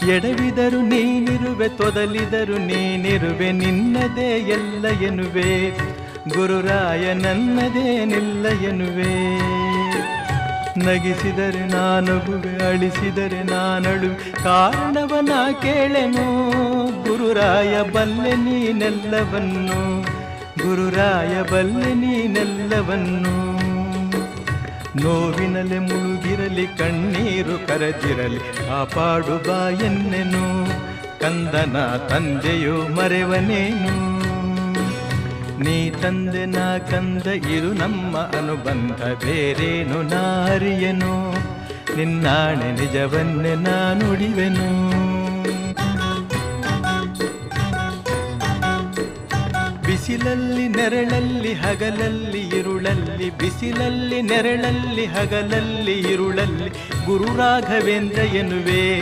ಎಡವಿದರು ನೀನಿರುವೆ, ತೊದಲಿದರು ನೀನಿರುವೆ, ನಿನ್ನದೇ ಎಲ್ಲ ಎನ್ನುವೆ, ಗುರುರಾಯ ನನ್ನದೇನಿಲ್ಲ ಎನ್ನುವೆ. ನಗಿಸಿದರೆ ನಾನಗುವೆ, ಅಳಿಸಿದರೆ ನಾನಳು, ಕಾರಣವನ ಕೇಳೆನು, ಗುರುರಾಯ ಬಲ್ಲೆ ನೀನೆಲ್ಲವನ್ನು, ಗುರುರಾಯ ಬಲ್ಲೆ ನೀನೆಲ್ಲವನ್ನು. ನೋವಿನಲೆ ಮುಳುಗಿರಲಿ, ಕಣ್ಣೀರು ಕರದಿರಲಿ, ಕಾಪಾಡು ಬಾ ಎನ್ನೆನು, ಕಂದನ ತಂದೆಯು ಮರೆವನೇನು. ನೀ ತಂದೆ ನಾ ಕಂದ ಇರು ನಮ್ಮ ಅನುಬಂಧ, ಬೇರೇನು ನಾ ಅರಿಯೆನು, ನಿನ್ನಾಣೆ ನಿಜವನ್ನೇ ನಾ ನುಡಿವೆನು. ಬಿಸಿಲಲ್ಲಿ ನೆರಳಲ್ಲಿ ಹಗಲಲ್ಲಿ ಇರುಳಲ್ಲಿ, ಬಿಸಿಲಲ್ಲಿ ನೆರಳಲ್ಲಿ ಹಗಲಲ್ಲಿ ಇರುಳಲ್ಲಿ, ಗುರು ರಾಘವೇಂದ್ರ ಎನ್ನುವೆ,